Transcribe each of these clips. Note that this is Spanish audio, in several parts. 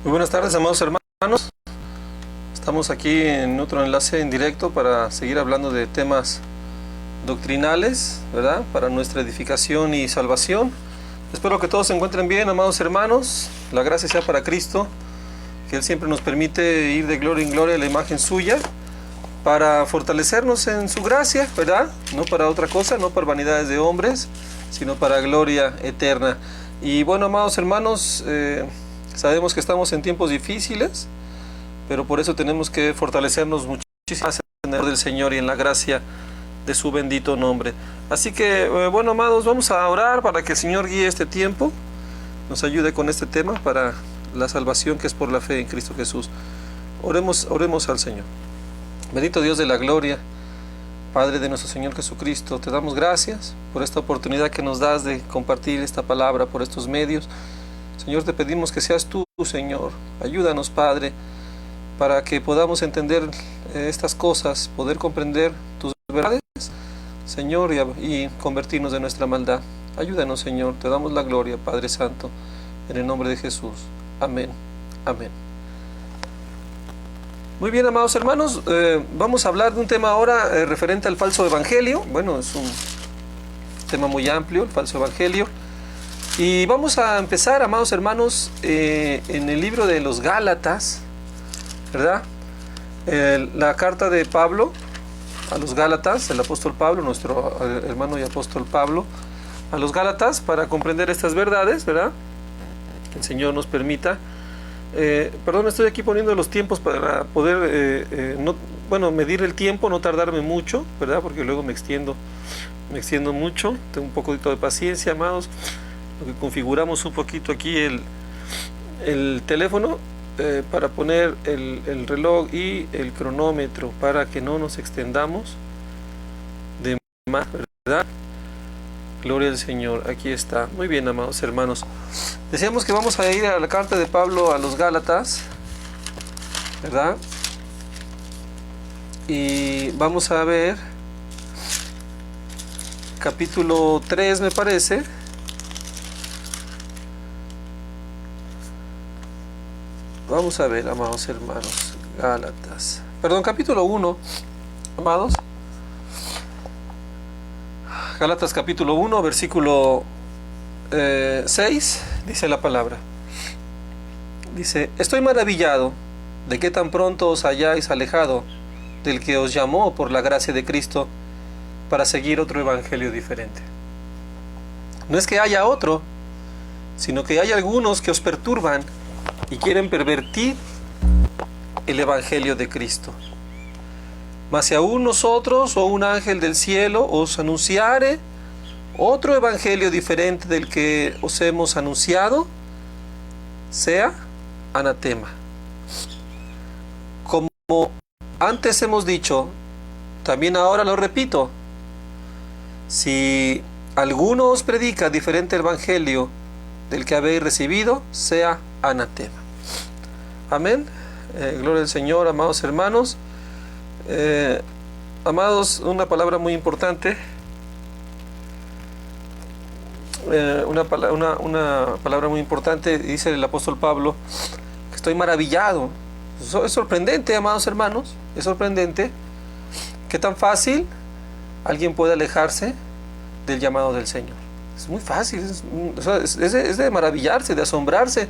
Muy buenas tardes, amados hermanos. Estamos aquí en otro enlace en directo para seguir hablando de temas doctrinales, ¿verdad? Para nuestra edificación y salvación. Espero que todos se encuentren bien, amados hermanos. La gracia sea para Cristo, que Él siempre nos permite ir de gloria en gloria a la imagen suya, para fortalecernos en su gracia, ¿verdad? No para otra cosa, no para vanidades de hombres, sino para gloria eterna. Y bueno, amados hermanos, sabemos que estamos en tiempos difíciles, pero por eso tenemos que fortalecernos muchísimo más en el poder del Señor y en la gracia de su bendito nombre. Así que, bueno, amados, vamos a orar para que el Señor guíe este tiempo, nos ayude con este tema para la salvación que es por la fe en Cristo Jesús. Oremos al Señor. Bendito Dios de la gloria, Padre de nuestro Señor Jesucristo, te damos gracias por esta oportunidad que nos das de compartir esta palabra por estos medios. Señor, te pedimos que seas tú, Señor. Ayúdanos, Padre, para que podamos entender estas cosas, poder comprender tus verdades, Señor, y convertirnos de nuestra maldad. Ayúdanos, Señor. Te damos la gloria, Padre Santo, en el nombre de Jesús. Amén. Amén. Muy bien, amados hermanos, vamos a hablar de un tema ahora referente al falso evangelio. Bueno, es un tema muy amplio, el falso evangelio. Y vamos a empezar, amados hermanos, en el libro de los Gálatas, ¿verdad? La carta de Pablo a los Gálatas, el apóstol Pablo, nuestro hermano y apóstol Pablo, a los Gálatas, para comprender estas verdades, ¿verdad? Que el Señor nos permita. Perdón, estoy aquí poniendo los tiempos para poder medir el tiempo, no tardarme mucho, ¿verdad? Porque luego me extiendo mucho. Tengo un poquito de paciencia, amados. Lo que configuramos un poquito aquí el teléfono para poner el reloj y el cronómetro para que no nos extendamos de más, ¿verdad? Gloria al Señor, aquí está. Muy bien, amados hermanos. Decíamos que vamos a ir a la carta de Pablo a los Gálatas, ¿verdad? Y vamos a ver capítulo 3, me parece. Vamos a ver, amados hermanos, Gálatas. Perdón, capítulo 1, amados. Gálatas capítulo 1, versículo 6, dice la palabra. Dice: estoy maravillado de que tan pronto os hayáis alejado del que os llamó por la gracia de Cristo para seguir otro evangelio diferente. No es que haya otro, sino que hay algunos que os perturban y quieren pervertir el evangelio de Cristo. Mas si aún nosotros o un ángel del cielo os anunciare otro evangelio diferente del que os hemos anunciado, sea anatema. Como antes hemos dicho, también ahora lo repito: si alguno os predica diferente evangelio del que habéis recibido, sea anatema. Amén. Gloria al Señor, amados hermanos. Amados, una palabra muy importante, una palabra muy importante, dice el apóstol Pablo, que estoy maravillado. Es sorprendente, amados hermanos, es sorprendente que tan fácil alguien puede alejarse del llamado del Señor. Es muy fácil, es de maravillarse, de asombrarse.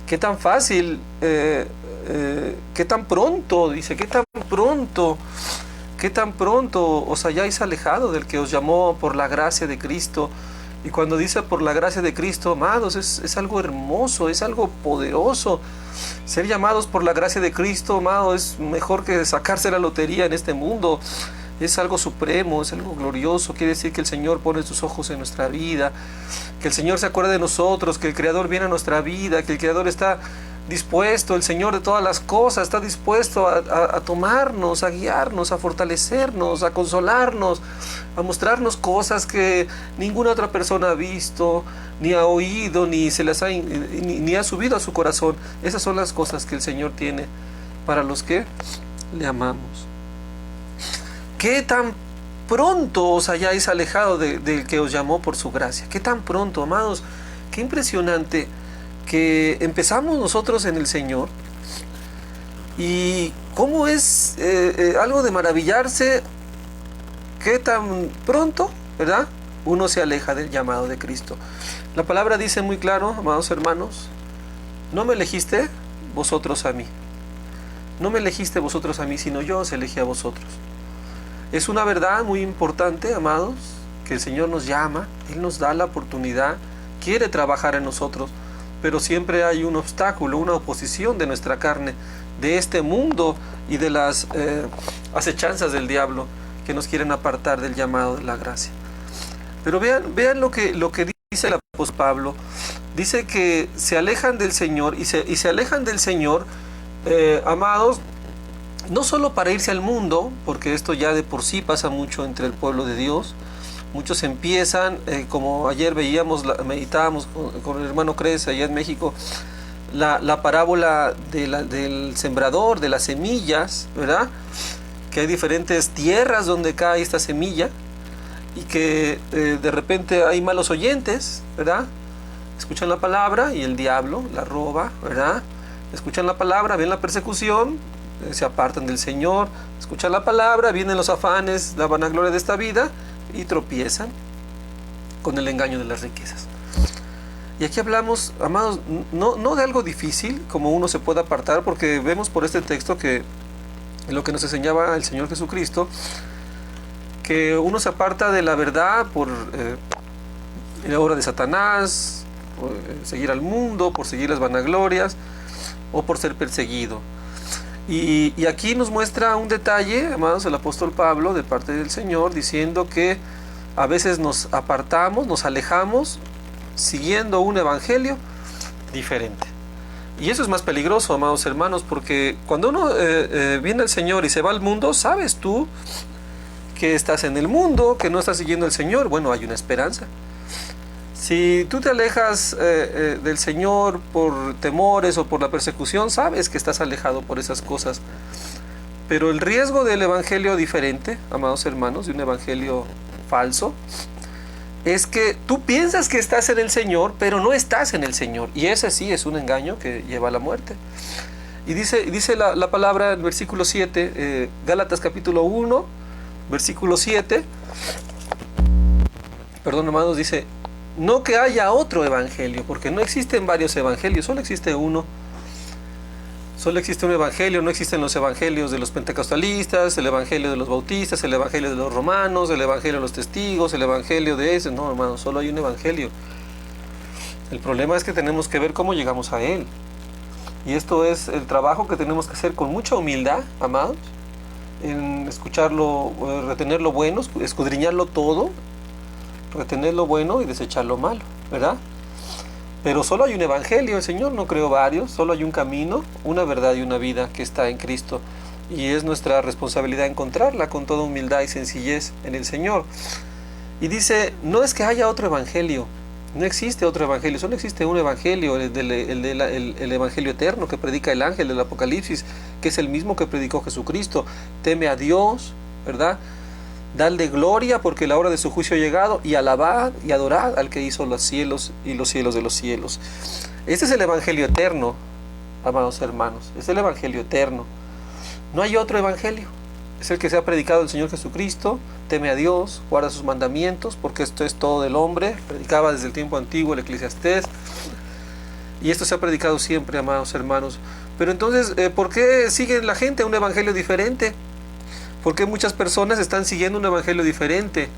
Qué tan fácil, qué tan pronto, dice, qué tan pronto os hayáis alejado del que os llamó por la gracia de Cristo. Y cuando dice por la gracia de Cristo, amados, es algo hermoso, es algo poderoso. Ser llamados por la gracia de Cristo, amados, es mejor que sacarse la lotería en este mundo. Es algo supremo, es algo glorioso. Quiere decir que el Señor pone sus ojos en nuestra vida, que el Señor se acuerda de nosotros, que el Creador viene a nuestra vida, que el Creador está dispuesto, el Señor de todas las cosas, está dispuesto a tomarnos, a guiarnos, a fortalecernos, a consolarnos, a mostrarnos cosas que ninguna otra persona ha visto, ni ha oído, ni ha subido a su corazón. Esas son las cosas que el Señor tiene para los que le amamos. ¿Qué tan pronto os hayáis alejado del que os llamó por su gracia? ¿Qué tan pronto, amados? Qué impresionante. que empezamos nosotros en el Señor y cómo es algo de maravillarse que tan pronto, ¿verdad?, uno se aleja del llamado de Cristo. La palabra dice muy claro, amados hermanos, no me elegiste vosotros a mí. No me elegiste vosotros a mí, sino yo os elegí a vosotros. Es una verdad muy importante, amados, que el Señor nos llama, Él nos da la oportunidad, quiere trabajar en nosotros, pero siempre hay un obstáculo, una oposición de nuestra carne, de este mundo y de las acechanzas del diablo que nos quieren apartar del llamado de la gracia. Pero vean lo que dice el apóstol Pablo. Dice que se alejan del Señor y se alejan del Señor, amados, no solo para irse al mundo, porque esto ya de por sí pasa mucho entre el pueblo de Dios. Muchos empiezan, como ayer veíamos, meditábamos con el hermano Cres allá en México, la parábola del sembrador, de las semillas, ¿verdad? Que hay diferentes tierras donde cae esta semilla y que de repente hay malos oyentes, ¿verdad? Escuchan la palabra y el diablo la roba, ¿verdad? Escuchan la palabra, ven la persecución, se apartan del Señor, escuchan la palabra, vienen los afanes, la vanagloria de esta vida y tropiezan con el engaño de las riquezas. Y aquí hablamos, amados, no de algo difícil, como uno se puede apartar, porque vemos por este texto que lo que nos enseñaba el Señor Jesucristo, que uno se aparta de la verdad por la obra de Satanás, por seguir al mundo, por seguir las vanaglorias o por ser perseguido. Y aquí nos muestra un detalle, amados, el apóstol Pablo, de parte del Señor, diciendo que a veces nos apartamos, nos alejamos, siguiendo un evangelio diferente. Y eso es más peligroso, amados hermanos, porque cuando uno viene al Señor y se va al mundo, sabes tú que estás en el mundo, que no estás siguiendo al Señor. Bueno, hay una esperanza. Si tú te alejas del Señor por temores o por la persecución, sabes que estás alejado por esas cosas. Pero el riesgo del evangelio diferente, amados hermanos, de un evangelio falso, es que tú piensas que estás en el Señor, pero no estás en el Señor. Y ese sí es un engaño que lleva a la muerte. Y dice la palabra en versículo 7, Gálatas capítulo 1, versículo 7, perdón hermanos, dice, no que haya otro evangelio, porque no existen varios evangelios, solo existe uno. Solo existe un evangelio, no existen los evangelios de los pentecostalistas, el evangelio de los bautistas, el evangelio de los romanos, el evangelio de los testigos, el evangelio de ese. No, hermano, solo hay un evangelio. El problema es que tenemos que ver cómo llegamos a él. Y esto es el trabajo que tenemos que hacer con mucha humildad, amados, en escucharlo, retener lo bueno, escudriñarlo todo, retener lo bueno y desechar lo malo, ¿verdad? Pero solo hay un evangelio, el Señor no creó varios, solo hay un camino, una verdad y una vida que está en Cristo. Y es nuestra responsabilidad encontrarla con toda humildad y sencillez en el Señor. Y dice, no es que haya otro evangelio, no existe otro evangelio, solo existe un evangelio, el evangelio eterno que predica el ángel del Apocalipsis, que es el mismo que predicó Jesucristo. Teme a Dios, ¿verdad? Dadle gloria porque la hora de su juicio ha llegado, y alabad y adorad al que hizo los cielos y los cielos de los cielos. Este es el evangelio eterno, amados hermanos, es el evangelio eterno. No hay otro evangelio, es el que se ha predicado el Señor Jesucristo. Teme a Dios, guarda sus mandamientos, porque esto es todo del hombre. Predicaba desde el tiempo antiguo el Eclesiastés, y esto se ha predicado siempre, amados hermanos. Pero entonces, ¿por qué sigue la gente un evangelio diferente? ¿Por qué muchas personas están siguiendo un evangelio diferente?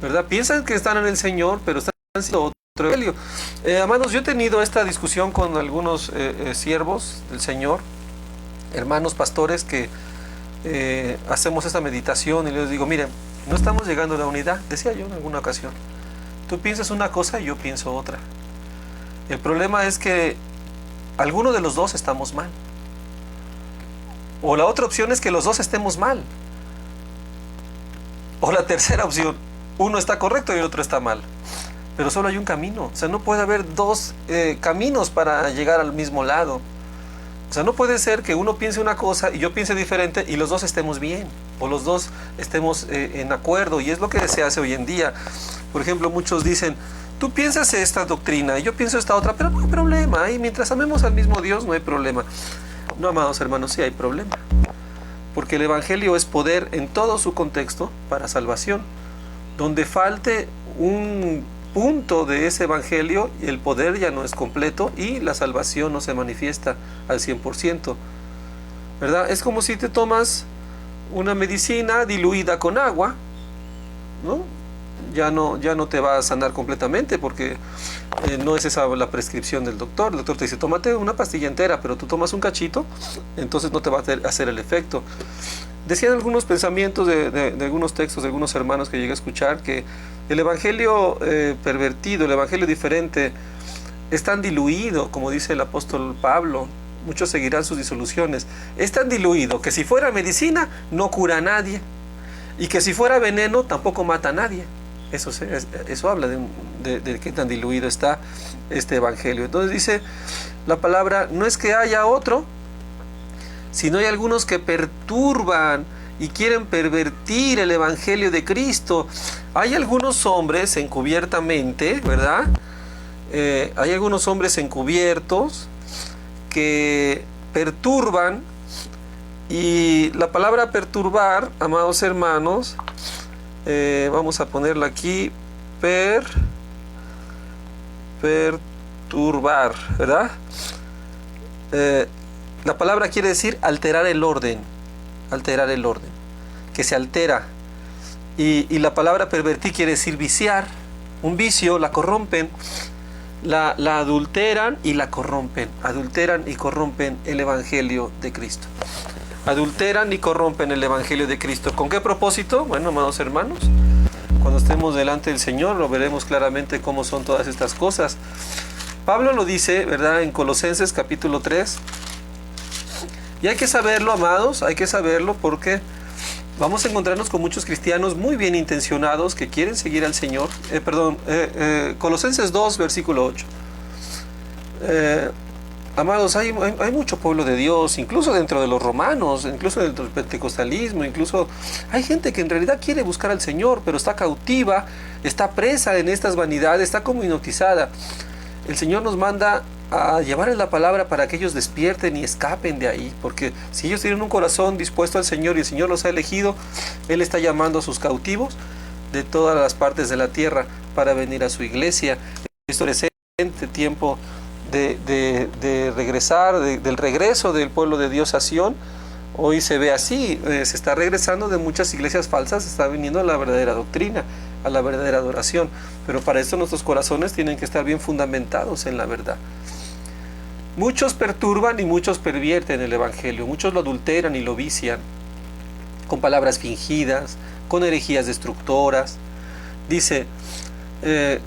¿Verdad? Piensan que están en el Señor, pero están siguiendo otro evangelio. Hermanos, yo he tenido esta discusión con algunos siervos del Señor, hermanos pastores, que hacemos esta meditación y les digo, miren, no estamos llegando a la unidad. Decía yo en alguna ocasión, tú piensas una cosa y yo pienso otra. El problema es que alguno de los dos estamos mal. O la otra opción es que los dos estemos mal. O la tercera opción, uno está correcto y el otro está mal. Pero solo hay un camino. O sea, no puede haber dos caminos para llegar al mismo lado. O sea, no puede ser que uno piense una cosa y yo piense diferente y los dos estemos bien. O los dos estemos en acuerdo. Y es lo que se hace hoy en día. Por ejemplo, muchos dicen, tú piensas esta doctrina y yo pienso esta otra, pero no hay problema. Y mientras amemos al mismo Dios no hay problema. No, amados hermanos, sí hay problema. Porque el Evangelio es poder en todo su contexto para salvación. Donde falte un punto de ese Evangelio, el poder ya no es completo y la salvación no se manifiesta al 100%. ¿Verdad? Es como si te tomas una medicina diluida con agua, ¿no? Ya no te va a sanar completamente porque no es esa la prescripción del doctor. El doctor te dice, tómate una pastilla entera, pero tú tomas un cachito, entonces no te va a hacer el efecto. Decían algunos pensamientos de algunos textos de algunos hermanos que llegué a escuchar que el evangelio pervertido, el evangelio diferente, es tan diluido, como dice el apóstol Pablo, muchos seguirán sus disoluciones. Es tan diluido que si fuera medicina no cura a nadie, y que si fuera veneno tampoco mata a nadie. Eso habla de qué tan diluido está este evangelio. Entonces dice la palabra, no es que haya otro, sino hay algunos que perturban y quieren pervertir el evangelio de Cristo. Hay algunos hombres encubiertamente, ¿verdad? Hay algunos hombres encubiertos que perturban, y la palabra perturbar, amados hermanos, vamos a ponerla aquí, perturbar, ¿verdad? La palabra quiere decir alterar el orden, que se altera. Y la palabra pervertir quiere decir viciar, un vicio, la corrompen, la adulteran y la corrompen, adulteran y corrompen el evangelio de Cristo. Adulteran y corrompen el evangelio de Cristo. ¿Con qué propósito? Bueno, amados hermanos, cuando estemos delante del Señor lo veremos claramente cómo son todas estas cosas. Pablo lo dice, ¿verdad?, en Colosenses capítulo 3. Y hay que saberlo, amados, hay que saberlo porque vamos a encontrarnos con muchos cristianos muy bien intencionados que quieren seguir al Señor. Colosenses 2, versículo 8. Amados, hay mucho pueblo de Dios, incluso dentro de los romanos, incluso dentro del pentecostalismo, incluso hay gente que en realidad quiere buscar al Señor, pero está cautiva, está presa en estas vanidades, está como hipnotizada. El Señor nos manda a llevarles la palabra para que ellos despierten y escapen de ahí, porque si ellos tienen un corazón dispuesto al Señor y el Señor los ha elegido, Él está llamando a sus cautivos de todas las partes de la tierra para venir a su iglesia. Esto es el tiempo de regresar, del regreso del pueblo de Dios a Sión. Hoy se ve así, se está regresando de muchas iglesias falsas, se está viniendo a la verdadera doctrina, a la verdadera adoración, pero para esto nuestros corazones tienen que estar bien fundamentados en la verdad. Muchos perturban y muchos pervierten el evangelio, muchos lo adulteran y lo vician con palabras fingidas, con herejías destructoras. Dice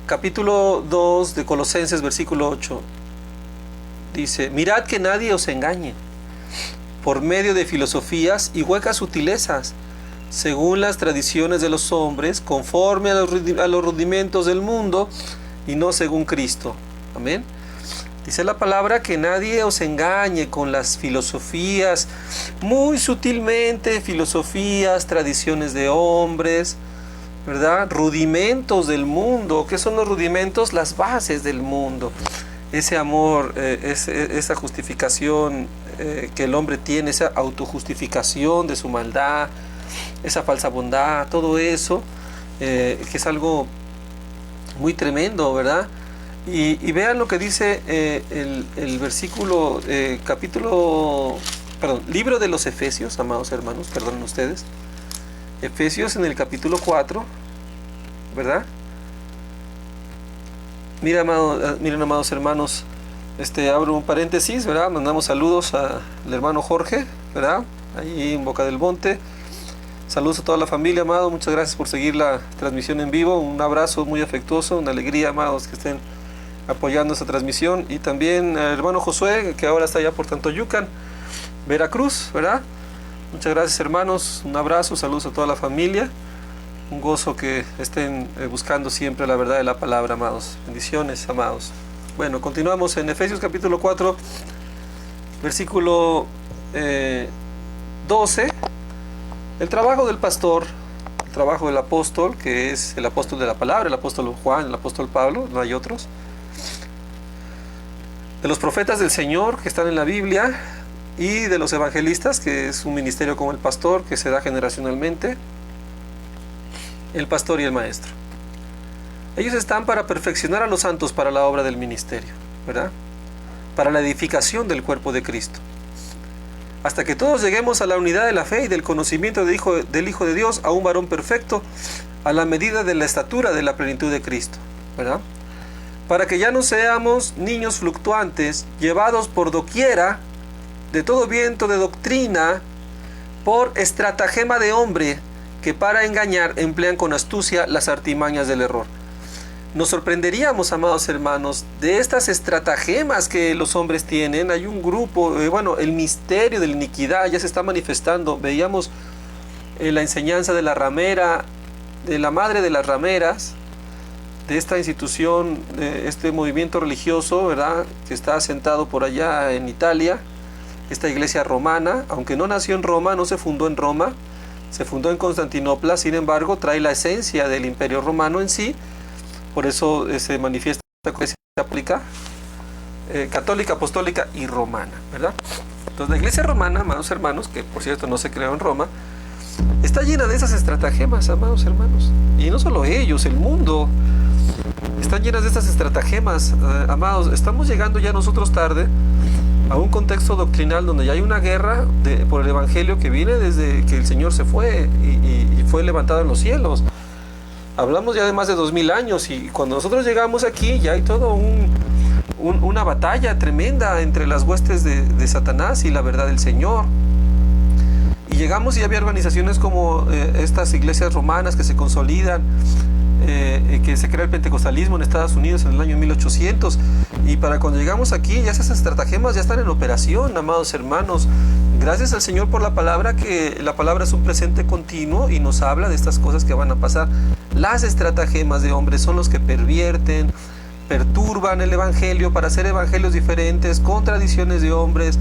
capítulo 2 de Colosenses, versículo 8, dice, mirad que nadie os engañe por medio de filosofías y huecas sutilezas, según las tradiciones de los hombres, conforme a los rudimentos del mundo y no según Cristo. Amén. Dice la palabra que nadie os engañe con las filosofías, muy sutilmente, filosofías, tradiciones de hombres, ¿verdad? Rudimentos del mundo. ¿Qué son los rudimentos? Las bases del mundo. Ese amor, esa justificación que el hombre tiene, esa autojustificación de su maldad, esa falsa bondad, todo eso, que es algo muy tremendo, ¿verdad? Y vean lo que dice el versículo, libro de los Efesios, amados hermanos, perdonen ustedes. Efesios en el capítulo 4, ¿verdad? Miren, amados hermanos, abro un paréntesis, ¿verdad? Mandamos saludos al hermano Jorge, ¿verdad? Ahí en Boca del Monte. Saludos a toda la familia, amado. Muchas gracias por seguir la transmisión en vivo. Un abrazo muy afectuoso, una alegría, amados, que estén apoyando esta transmisión. Y también al hermano Josué, que ahora está allá por Tantoyucan, Veracruz, ¿verdad? Muchas gracias, hermanos. Un abrazo, saludos a toda la familia. Un gozo que estén buscando siempre la verdad de la palabra, amados. Bendiciones, amados. Bueno, continuamos en Efesios capítulo 4, versículo 12. El trabajo del pastor trabajo del apóstol, que es el apóstol de la palabra, el apóstol Juan, el apóstol Pablo, no hay otros. De los profetas del Señor que están en la Biblia, y de los evangelistas, que es un ministerio como el pastor, que se da generacionalmente, el pastor y el maestro. Ellos están para perfeccionar a los santos para la obra del ministerio, ¿verdad? Para la edificación del cuerpo de Cristo, hasta que todos lleguemos a la unidad de la fe y del conocimiento del Hijo de Dios, a un varón perfecto, a la medida de la estatura de la plenitud de Cristo, ¿verdad? Para que ya no seamos niños fluctuantes, llevados por doquiera de todo viento de doctrina, por estratagema de hombre, que para engañar emplean con astucia las artimañas del error. Nos sorprenderíamos, amados hermanos, de estas estratagemas que los hombres tienen. Hay un grupo, el misterio de la iniquidad ya se está manifestando. Veíamos la enseñanza de la ramera, de la madre de las rameras, de esta institución, de este movimiento religioso, ¿verdad?, que está asentado por allá en Italia, esta iglesia romana. Aunque no nació en Roma, no se fundó en Roma, se fundó en Constantinopla, sin embargo trae la esencia del imperio romano en sí. Por eso se manifiesta la iglesia católica, apostólica y romana, ¿verdad? Entonces la iglesia romana, amados hermanos, que por cierto no se creó en Roma, está llena de esas estratagemas, amados hermanos. Y no solo ellos, el mundo están llenas de estas estratagemas, amados. Estamos llegando ya nosotros tarde a un contexto doctrinal donde ya hay una guerra por el evangelio que viene desde que el Señor se fue y fue levantado en los cielos. Hablamos ya de más de 2000 años, y cuando nosotros llegamos aquí ya hay todo una batalla tremenda entre las huestes de Satanás y la verdad del Señor. Y llegamos y había organizaciones como estas iglesias romanas que se consolidan, que se crea el pentecostalismo en Estados Unidos en el año 1800, y para cuando llegamos aquí ya esas estratagemas ya están en operación, amados hermanos. Gracias al Señor por la palabra, que la palabra es un presente continuo y nos habla de estas cosas que van a pasar. Las estratagemas de hombres son los que pervierten, perturban el evangelio para hacer evangelios diferentes, con tradiciones de hombres,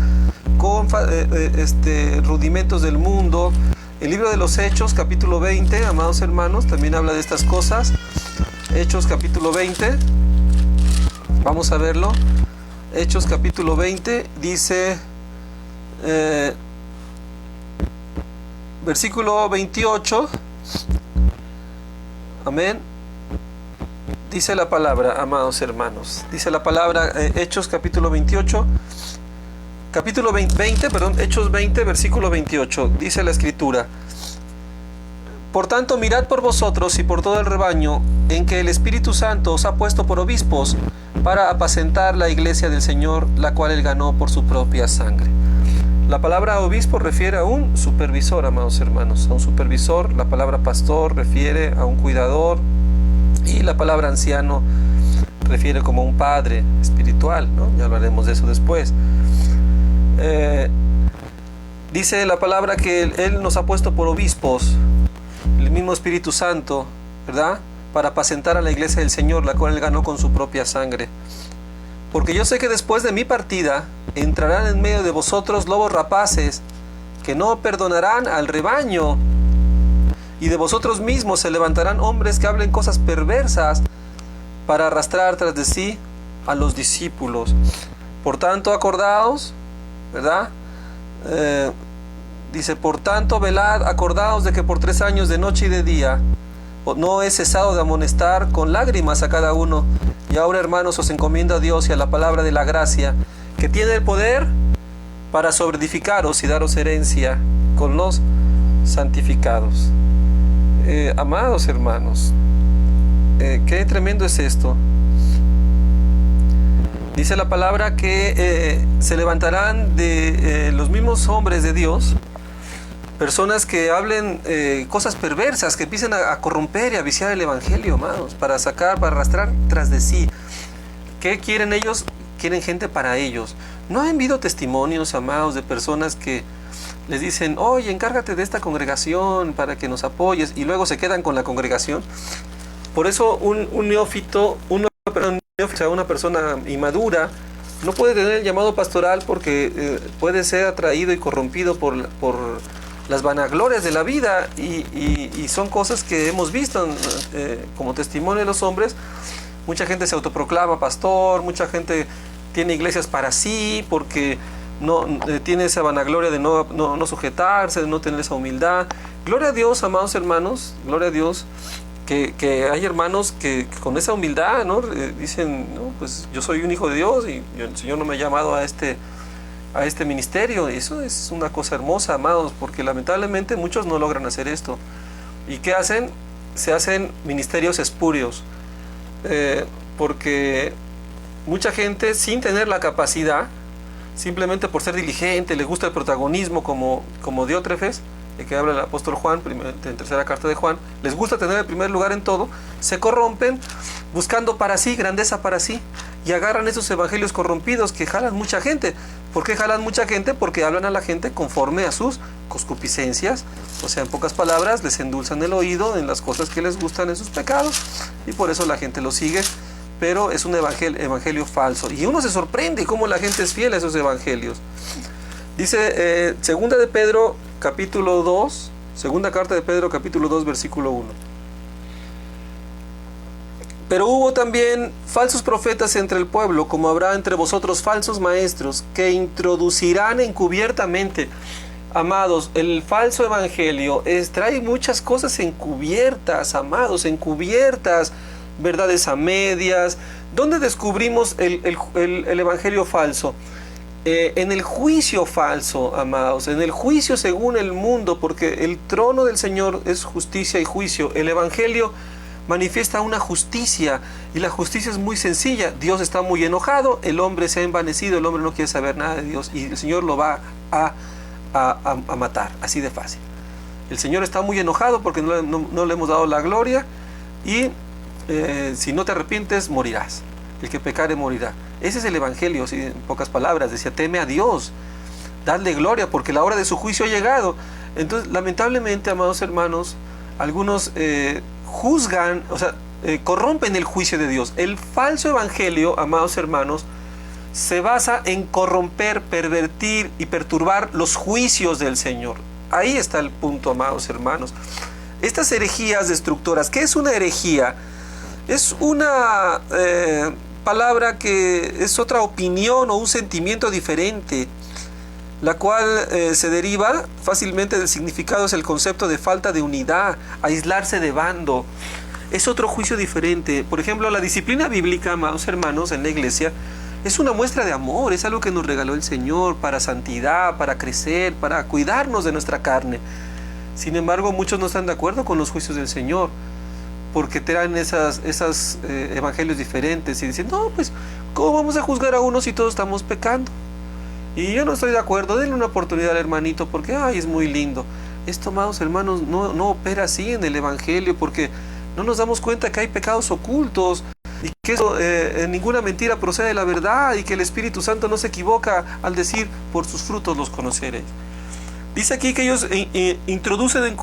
con rudimentos del mundo. El libro de los Hechos, capítulo 20, amados hermanos, también habla de estas cosas. Hechos, capítulo 20, vamos a verlo. Hechos, capítulo 20, dice, versículo 28, amén. Dice la palabra, amados hermanos, dice la palabra, Hechos, capítulo 28, Hechos 20, versículo 28, dice la escritura: por tanto, mirad por vosotros y por todo el rebaño, en que el Espíritu Santo os ha puesto por obispos, para apacentar la iglesia del Señor, la cual él ganó por su propia sangre. La palabra obispo refiere a un supervisor, amados hermanos, a un supervisor. La palabra pastor refiere a un cuidador, y la palabra anciano refiere como un padre espiritual, ¿no? Ya hablaremos de eso después. Dice la palabra que él nos ha puesto por obispos, el mismo Espíritu Santo, ¿verdad?, para apacentar a la iglesia del Señor, la cual él ganó con su propia sangre. Porque yo sé que después de mi partida entrarán en medio de vosotros lobos rapaces, que no perdonarán al rebaño, y de vosotros mismos se levantarán hombres que hablen cosas perversas para arrastrar tras de sí a los discípulos. Por tanto, acordaos, ¿verdad? Dice, por tanto, velad, acordaos de que por 3 años de noche y de día no he cesado de amonestar con lágrimas a cada uno. Y ahora, hermanos, os encomiendo a Dios y a la palabra de la gracia, que tiene el poder para sobreedificaros y daros herencia con los santificados. Amados hermanos, qué tremendo es esto. Dice la palabra que se levantarán de los mismos hombres de Dios personas que hablen cosas perversas, que empiecen a corromper y a viciar el evangelio, amados, para arrastrar tras de sí. ¿Qué quieren ellos? Quieren gente para ellos. ¿No han habido testimonios, amados, de personas que les dicen, oye, encárgate de esta congregación para que nos apoyes, y luego se quedan con la congregación? Por eso un neófito, una persona inmadura, no puede tener el llamado pastoral, porque puede ser atraído y corrompido por las vanaglorias de la vida, y son cosas que hemos visto como testimonio de los hombres. Mucha gente se autoproclama pastor, mucha gente tiene iglesias para sí porque no tiene esa vanagloria de no sujetarse, de no tener esa humildad. Gloria a Dios, amados hermanos, gloria a Dios que hay hermanos que con esa humildad, ¿no? Dicen, no, pues yo soy un hijo de Dios y el Señor no me ha llamado a este ministerio. Eso es una cosa hermosa, amados, porque lamentablemente muchos no logran hacer esto. ¿Y qué hacen? Se hacen ministerios espurios, porque mucha gente, sin tener la capacidad, simplemente por ser diligente, le gusta el protagonismo, como Diótrefes, de que habla el apóstol Juan, en tercera carta de Juan, les gusta tener el primer lugar en todo, se corrompen buscando para sí, grandeza para sí, y agarran esos evangelios corrompidos que jalan mucha gente. ¿Por qué jalan mucha gente? Porque hablan a la gente conforme a sus concupiscencias, o sea, en pocas palabras, les endulzan el oído en las cosas que les gustan, en sus pecados, y por eso la gente lo sigue. Pero es un evangelio falso, y uno se sorprende cómo la gente es fiel a esos evangelios. Dice segunda de Pedro capítulo 2, segunda carta de Pedro capítulo 2 versículo 1. Pero hubo también falsos profetas entre el pueblo, como habrá entre vosotros falsos maestros, que introducirán encubiertamente. Amados, el falso evangelio trae muchas cosas encubiertas, amados, encubiertas, verdades a medias. ¿Dónde descubrimos el evangelio falso? En el juicio falso, amados, en el juicio según el mundo, porque el trono del Señor es justicia y juicio. El evangelio manifiesta una justicia, y la justicia es muy sencilla. Dios está muy enojado, el hombre se ha envanecido, el hombre no quiere saber nada de Dios, y el Señor lo va a matar, así de fácil. El Señor está muy enojado porque no le hemos dado la gloria, y si no te arrepientes, morirás. El que pecare morirá. Ese es el evangelio, ¿sí? En pocas palabras, decía, teme a Dios, dadle gloria, porque la hora de su juicio ha llegado. Entonces, lamentablemente, amados hermanos, algunos juzgan, o sea, corrompen el juicio de Dios. El falso evangelio, amados hermanos, se basa en corromper, pervertir y perturbar los juicios del Señor. Ahí está el punto, amados hermanos. Estas herejías destructoras, ¿qué es una herejía? Es una palabra que es otra opinión o un sentimiento diferente, la cual se deriva fácilmente del significado, es el concepto de falta de unidad, aislarse de bando. Es otro juicio diferente. Por ejemplo, la disciplina bíblica, amados hermanos, en la iglesia, es una muestra de amor, es algo que nos regaló el Señor para santidad, para crecer, para cuidarnos de nuestra carne. Sin embargo, muchos no están de acuerdo con los juicios del Señor, porque traen esas evangelios diferentes y dicen, no, pues, ¿cómo vamos a juzgar a uno si todos estamos pecando? Y yo no estoy de acuerdo, denle una oportunidad al hermanito porque, ay, es muy lindo. Esto, amados hermanos, no opera así en el evangelio, porque no nos damos cuenta que hay pecados ocultos y que eso, ninguna mentira procede de la verdad, y que el Espíritu Santo no se equivoca al decir, por sus frutos los conoceréis. Dice aquí que ellos introducen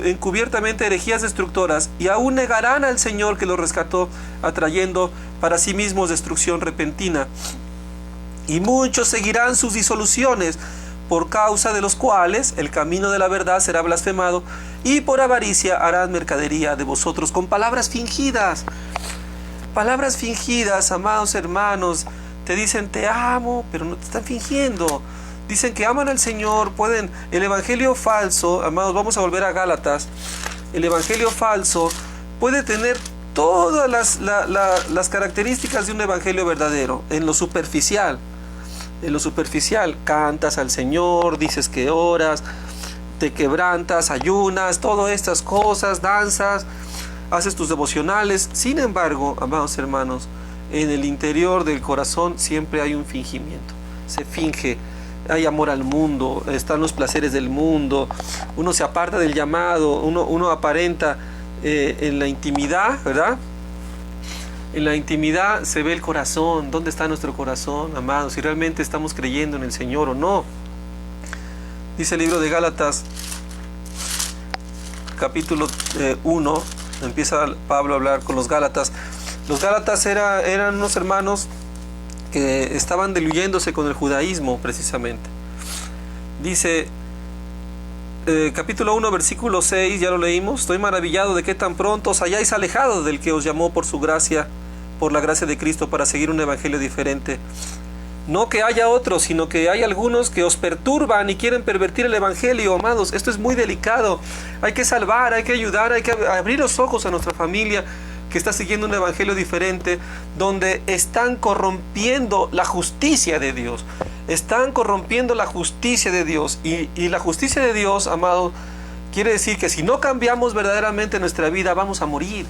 encubiertamente herejías destructoras, y aún negarán al Señor que los rescató, atrayendo para sí mismos destrucción repentina. Y muchos seguirán sus disoluciones, por causa de los cuales el camino de la verdad será blasfemado, y por avaricia harán mercadería de vosotros con palabras fingidas. Palabras fingidas, amados hermanos, te dicen te amo, pero no te están fingiendo. Dicen que aman al Señor, el evangelio falso, amados, vamos a volver a Gálatas. El evangelio falso puede tener todas las características de un evangelio verdadero. En lo superficial, cantas al Señor, dices que oras, te quebrantas, ayunas, todas estas cosas, danzas, haces tus devocionales. Sin embargo, amados hermanos, en el interior del corazón siempre hay un fingimiento, se finge. Hay amor al mundo, están los placeres del mundo, uno se aparta del llamado, uno aparenta en la intimidad, ¿verdad? En la intimidad se ve el corazón. ¿Dónde está nuestro corazón, amados? Si realmente estamos creyendo en el Señor o no. Dice el libro de Gálatas, capítulo 1, empieza Pablo a hablar con los Gálatas. Los Gálatas eran unos hermanos que estaban diluyéndose con el judaísmo, precisamente. Dice, capítulo 1, versículo 6, ya lo leímos. Estoy maravillado de que tan pronto os hayáis alejado del que os llamó por su gracia, por la gracia de Cristo, para seguir un evangelio diferente. No que haya otros, sino que hay algunos que os perturban y quieren pervertir el evangelio, amados. Esto es muy delicado. Hay que salvar, hay que ayudar, hay que abrir los ojos a nuestra familia que está siguiendo un evangelio diferente, donde están corrompiendo la justicia de Dios. Están corrompiendo la justicia de Dios. Y la justicia de Dios, amados, quiere decir que si no cambiamos verdaderamente nuestra vida, vamos a morir.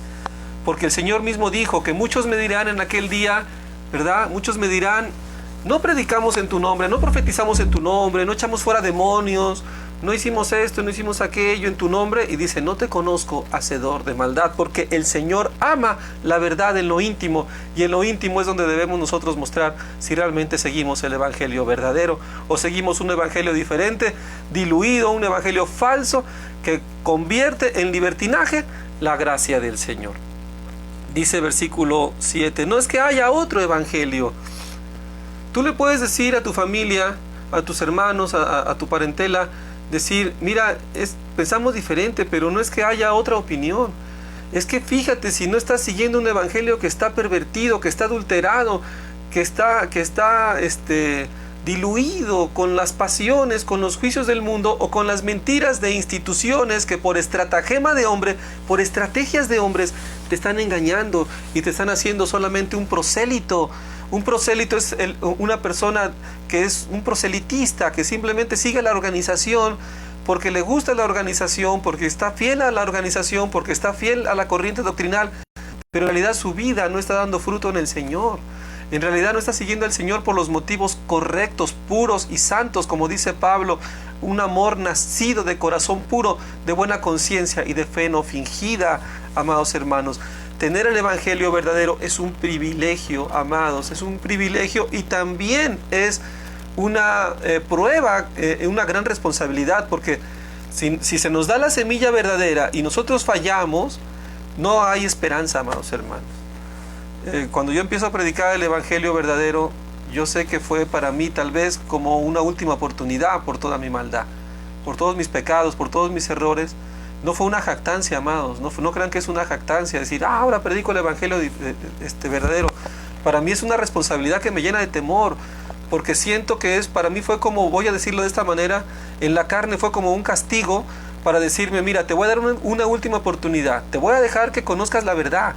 Porque el Señor mismo dijo que muchos me dirán en aquel día, ¿verdad? Muchos me dirán: no predicamos en tu nombre, no profetizamos en tu nombre, no echamos fuera demonios, no hicimos esto, no hicimos aquello en tu nombre. Y dice: no te conozco, hacedor de maldad. Porque el Señor ama la verdad en lo íntimo, y en lo íntimo es donde debemos nosotros mostrar si realmente seguimos el evangelio verdadero o seguimos un evangelio diferente, diluido, un evangelio falso que convierte en libertinaje la gracia del Señor. Dice versículo 7: no es que haya otro evangelio. Tú le puedes decir a tu familia, a tus hermanos, a tu parentela, decir: mira, pensamos diferente, pero no es que haya otra opinión. Es que fíjate, si no estás siguiendo un evangelio que está pervertido, que está adulterado, que está diluido con las pasiones, con los juicios del mundo o con las mentiras de instituciones que por estratagema de hombre, por estrategias de hombres, te están engañando y te están haciendo solamente un prosélito. Un prosélito es una persona que es un proselitista, que simplemente sigue la organización porque le gusta la organización, porque está fiel a la organización, porque está fiel a la corriente doctrinal, pero en realidad su vida no está dando fruto en el Señor. En realidad no está siguiendo al Señor por los motivos correctos, puros y santos, como dice Pablo: un amor nacido de corazón puro, de buena conciencia y de fe no fingida. Amados hermanos, tener el evangelio verdadero es un privilegio, amados, es un privilegio, y también es una prueba, una gran responsabilidad, porque si se nos da la semilla verdadera y nosotros fallamos, no hay esperanza, amados hermanos. Cuando yo empiezo a predicar el evangelio verdadero, yo sé que fue para mí tal vez como una última oportunidad por toda mi maldad, por todos mis pecados, por todos mis errores. No fue una jactancia, amados, no crean que es una jactancia decir: ahora predico el evangelio verdadero. Para mí es una responsabilidad que me llena de temor, porque siento que para mí fue como, voy a decirlo de esta manera, en la carne fue como un castigo para decirme: mira, te voy a dar una última oportunidad, te voy a dejar que conozcas la verdad,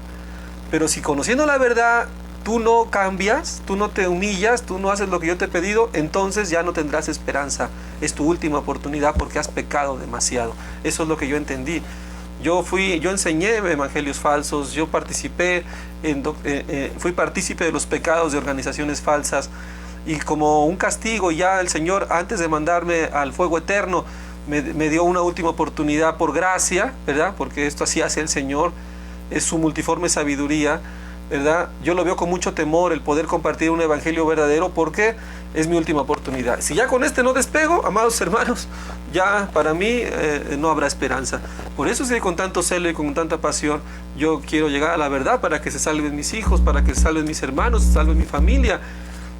pero si conociendo la verdad tú no cambias, tú no te humillas, tú no haces lo que yo te he pedido, entonces ya no tendrás esperanza. Es tu última oportunidad porque has pecado demasiado. Eso es lo que yo entendí. Yo enseñé evangelios falsos, yo fui partícipe de los pecados de organizaciones falsas, y como un castigo ya el Señor, antes de mandarme al fuego eterno, me dio una última oportunidad por gracia, ¿verdad? Porque esto así hace el Señor, es su multiforme sabiduría, ¿verdad? Yo lo veo con mucho temor el poder compartir un evangelio verdadero, porque es mi última oportunidad. Si ya con no despego, amados hermanos, ya para mí no habrá esperanza. Por eso es que con tanto celo y con tanta pasión yo quiero llegar a la verdad, para que se salven mis hijos, para que se salven mis hermanos, se salven mi familia.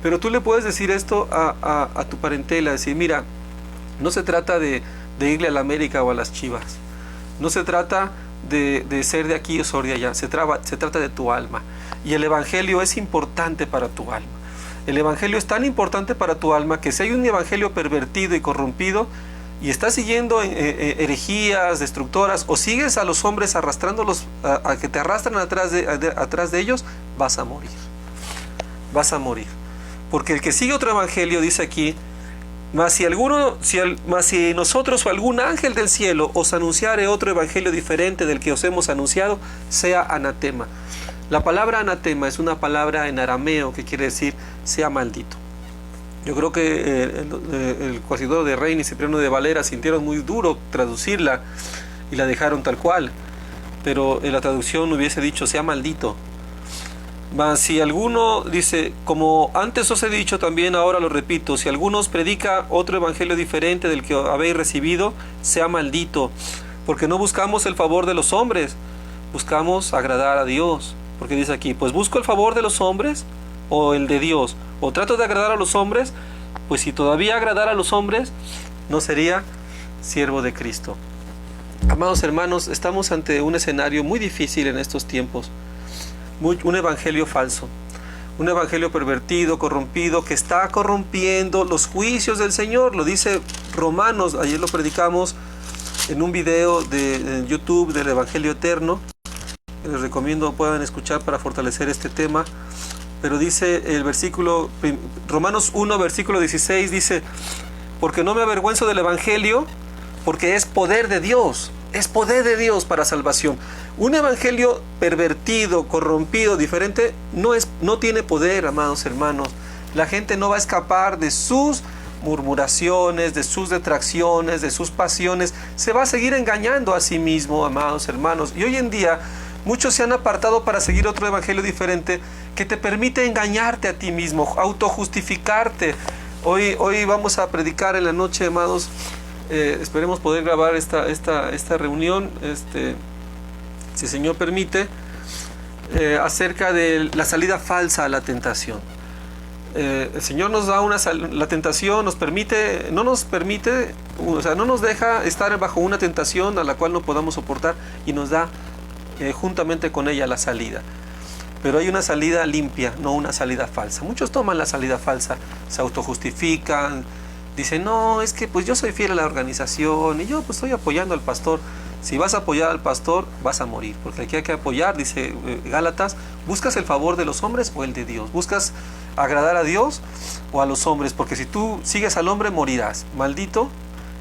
Pero tú le puedes decir esto a tu parentela, decir: mira, no se trata de irle a la América o a las Chivas, no se trata de ser de aquí o ser de allá, se trata de tu alma, y el evangelio es importante para tu alma. El evangelio es tan importante para tu alma que si hay un evangelio pervertido y corrompido y estás siguiendo herejías destructoras, o sigues a los hombres arrastrándolos a que te arrastran atrás de ellos, vas a morir, porque el que sigue otro evangelio, dice aquí: mas si nosotros o algún ángel del cielo os anunciare otro evangelio diferente del que os hemos anunciado, sea anatema. La palabra anatema es una palabra en arameo que quiere decir sea maldito. Yo creo que el Cuasidoro de Reina y Cipriano de Valera sintieron muy duro traducirla y la dejaron tal cual, pero en la traducción hubiese dicho sea maldito. Mas si alguno, dice, como antes os he dicho, también ahora lo repito: si alguno os predica otro evangelio diferente del que habéis recibido, sea maldito. Porque no buscamos el favor de los hombres, buscamos agradar a Dios. Porque dice aquí: pues busco el favor de los hombres o el de Dios, o trato de agradar a los hombres. Pues si todavía agradar a los hombres, no sería siervo de Cristo. Amados hermanos, estamos ante un escenario muy difícil en estos tiempos. Un evangelio falso, un evangelio pervertido, corrompido, que está corrompiendo los juicios del Señor. Lo dice Romanos, ayer lo predicamos en un video de YouTube del Evangelio Eterno. Les recomiendo puedan escuchar para fortalecer este tema. Pero dice el versículo, Romanos 1, versículo 16, dice: porque no me avergüenzo del evangelio, porque es poder de Dios. Es poder de Dios para salvación. Un evangelio pervertido, corrompido, diferente, no tiene poder, amados hermanos. La gente no va a escapar de sus murmuraciones, de sus detracciones, de sus pasiones. Se va a seguir engañando a sí mismo, amados hermanos. Y hoy en día muchos se han apartado para seguir otro evangelio diferente que te permite engañarte a ti mismo, autojustificarte. Hoy vamos a predicar en la noche, amados. Esperemos poder grabar esta reunión, si el Señor permite, acerca de la salida falsa a la tentación. El Señor nos da la tentación, no nos deja estar bajo una tentación a la cual no podamos soportar, y nos da juntamente con ella la salida. Pero hay una salida limpia, no una salida falsa. Muchos toman la salida falsa, se autojustifican, dicen: no, es que pues yo soy fiel a la organización y yo pues estoy apoyando al pastor. Si vas a apoyar al pastor, vas a morir, porque aquí hay que apoyar, dice Gálatas: ¿buscas el favor de los hombres o el de Dios? ¿Buscas agradar a Dios o a los hombres? Porque si tú sigues al hombre, morirás. Maldito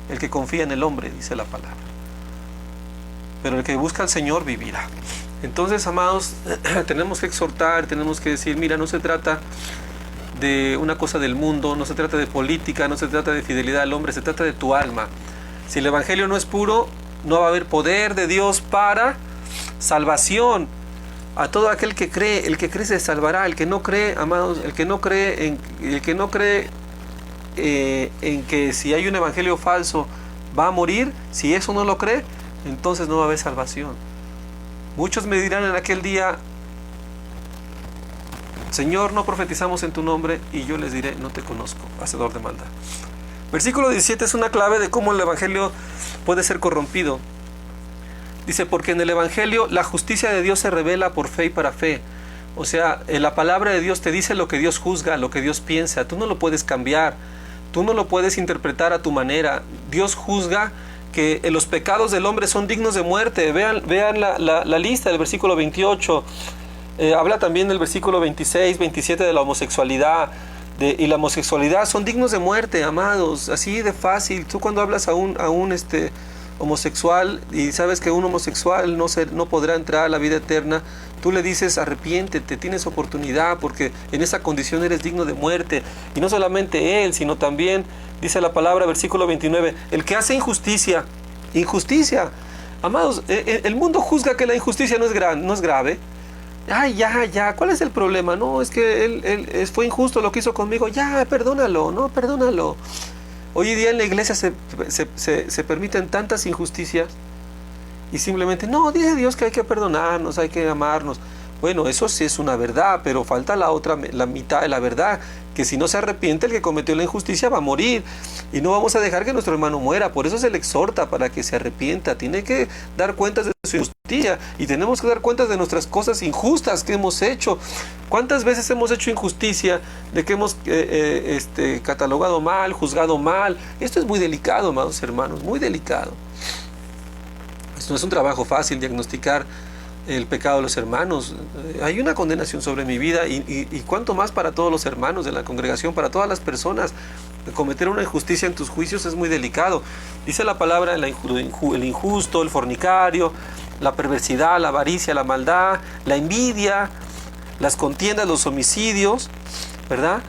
el que confía en el hombre, dice la palabra. Pero el que busca al Señor vivirá. Entonces, amados, tenemos que exhortar, tenemos que decir: mira, no se trata de una cosa del mundo, no se trata de política, no se trata de fidelidad al hombre, se trata de tu alma. Si el evangelio no es puro, no va a haber poder de Dios para salvación. A todo aquel que cree, el que cree se salvará. El que no cree, amados, el que no cree en que si hay un evangelio falso va a morir, si eso no lo cree, entonces no va a haber salvación. Muchos me dirán en aquel día: Señor, no profetizamos en tu nombre, y yo les diré: no te conozco, hacedor de maldad. Versículo 17 es una clave de cómo el evangelio puede ser corrompido. Dice: porque en el evangelio la justicia de Dios se revela por fe y para fe. O sea, la palabra de Dios te dice lo que Dios juzga, lo que Dios piensa. Tú no lo puedes cambiar, tú no lo puedes interpretar a tu manera. Dios juzga que los pecados del hombre son dignos de muerte. Vean la lista del versículo 28. Habla también del versículo 26, 27 de la homosexualidad. Y la homosexualidad son dignos de muerte, amados. Así de fácil. Tú cuando hablas a un homosexual y sabes que un homosexual no podrá entrar a la vida eterna, tú le dices: arrepiéntete, tienes oportunidad, porque en esa condición eres digno de muerte. Y no solamente él, sino también, dice la palabra, versículo 29, el que hace injusticia. Amados, el mundo juzga que la injusticia no es grave. Ay, ya, ¿cuál es el problema? No, es que él fue injusto lo que hizo conmigo. Ya, perdónalo. Hoy día en la iglesia se permiten tantas injusticias y simplemente: no, dice Dios que hay que perdonarnos, hay que amarnos. Bueno, eso sí es una verdad, pero falta la mitad de la verdad, que si no se arrepiente el que cometió la injusticia va a morir, y no vamos a dejar que nuestro hermano muera. Por eso se le exhorta para que se arrepienta. Tiene que dar cuentas de su injusticia, y tenemos que dar cuentas de nuestras cosas injustas que hemos hecho. ¿Cuántas veces hemos hecho injusticia de que hemos catalogado mal, juzgado mal? Esto es muy delicado, amados hermanos, muy delicado. Esto no es un trabajo fácil, diagnosticar el pecado de los hermanos. Hay una condenación sobre mi vida, y cuánto más para todos los hermanos de la congregación, para todas las personas. Cometer una injusticia en tus juicios es muy delicado. Dice la palabra: el injusto, el fornicario, la perversidad, la avaricia, la maldad, la envidia, las contiendas, los homicidios, ¿verdad?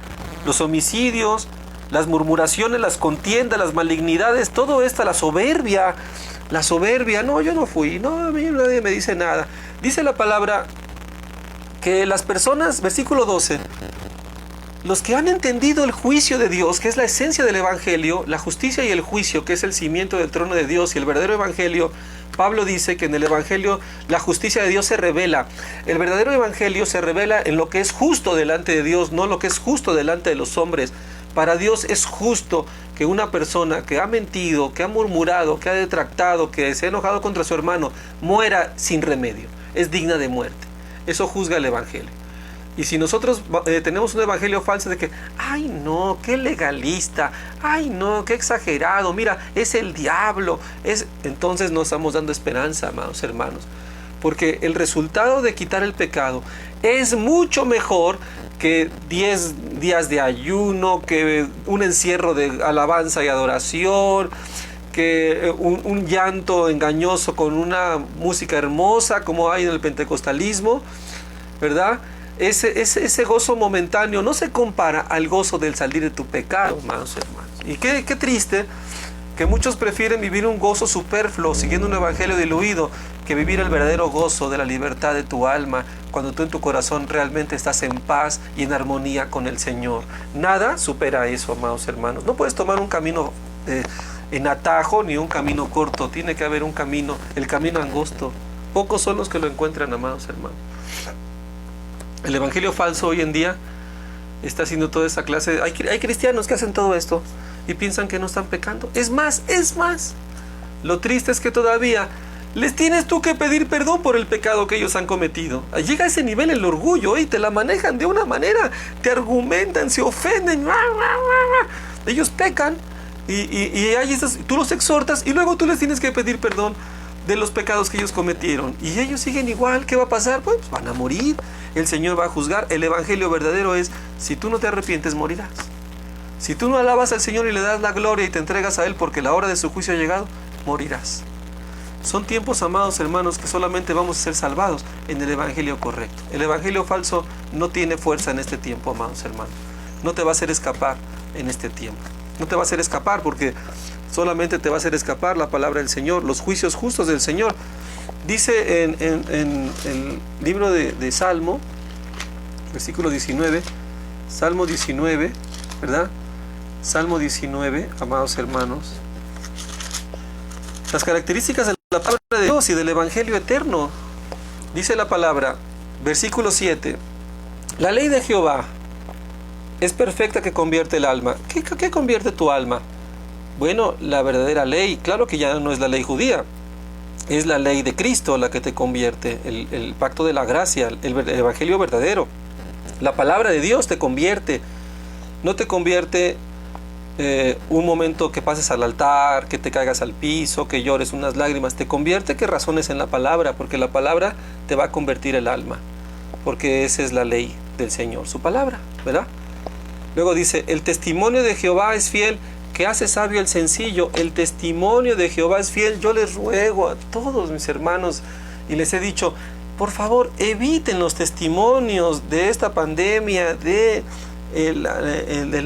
Los homicidios, las murmuraciones, las contiendas, las malignidades, todo esto, la soberbia, no, yo no fui, no, a mí nadie me dice nada. Dice la palabra que las personas, versículo 12, los que han entendido el juicio de Dios, que es la esencia del evangelio, la justicia y el juicio, que es el cimiento del trono de Dios y el verdadero evangelio. Pablo dice que en el evangelio la justicia de Dios se revela. El verdadero evangelio se revela en lo que es justo delante de Dios, no lo que es justo delante de los hombres. Para Dios es justo que una persona que ha mentido, que ha murmurado, que ha detractado, que se ha enojado contra su hermano, muera sin remedio. Es digna de muerte. Eso juzga el Evangelio. Y si nosotros tenemos un evangelio falso de que, ay no, qué legalista, ay no, qué exagerado, mira, es el diablo, entonces no estamos dando esperanza, amados hermanos. Porque el resultado de quitar el pecado es mucho mejor que 10 días de ayuno, que un encierro de alabanza y adoración, que un llanto engañoso con una música hermosa como hay en el pentecostalismo, ¿verdad? Ese gozo momentáneo no se compara al gozo del salir de tu pecado, hermanos. Y qué triste que muchos prefieren vivir un gozo superfluo siguiendo un evangelio diluido que vivir el verdadero gozo de la libertad de tu alma cuando tú en tu corazón realmente estás en paz y en armonía con el Señor. Nada supera eso, amados hermanos. No puedes tomar un camino en atajo ni un camino corto. Tiene que haber un camino, el camino angosto. Pocos son los que lo encuentran, amados hermanos. El evangelio falso hoy en día está haciendo toda esa clase. Hay cristianos que hacen todo esto y piensan que no están pecando. Es más. Lo triste es que todavía les tienes tú que pedir perdón por el pecado que ellos han cometido. Llega a ese nivel el orgullo y te la manejan de una manera. Te argumentan, se ofenden. Ellos pecan y tú los exhortas y luego tú les tienes que pedir perdón de los pecados que ellos cometieron. Y ellos siguen igual. ¿Qué va a pasar? Pues van a morir. El Señor va a juzgar. El evangelio verdadero es, si tú no te arrepientes, morirás. Si tú no alabas al Señor y le das la gloria y te entregas a Él porque la hora de su juicio ha llegado, morirás. Son tiempos, amados hermanos, que solamente vamos a ser salvados en el evangelio correcto. El evangelio falso no tiene fuerza en este tiempo, amados hermanos. No te va a hacer escapar en este tiempo. No te va a hacer escapar porque solamente te va a hacer escapar la palabra del Señor, los juicios justos del Señor. Dice en el libro de Salmo, versículo 19, Salmo 19, ¿verdad? Salmo 19, amados hermanos. Las características de la palabra de Dios y del evangelio eterno. Dice la palabra, versículo 7, la ley de Jehová es perfecta que convierte el alma. ¿Qué convierte tu alma? Bueno, la verdadera ley. Claro que ya no es la ley judía, es la ley de Cristo la que te convierte, el pacto de la gracia, el evangelio verdadero. La palabra de Dios te convierte. No te convierte un momento que pases al altar, que te caigas al piso, que llores unas lágrimas. Te convierte que razones en la palabra, porque la palabra te va a convertir el alma, porque esa es la ley del Señor, su palabra, ¿verdad? Luego dice, el testimonio de Jehová es fiel, que hace sabio el sencillo. El testimonio de Jehová es fiel. Yo les ruego a todos mis hermanos y les he dicho, por favor, eviten los testimonios de esta pandemia del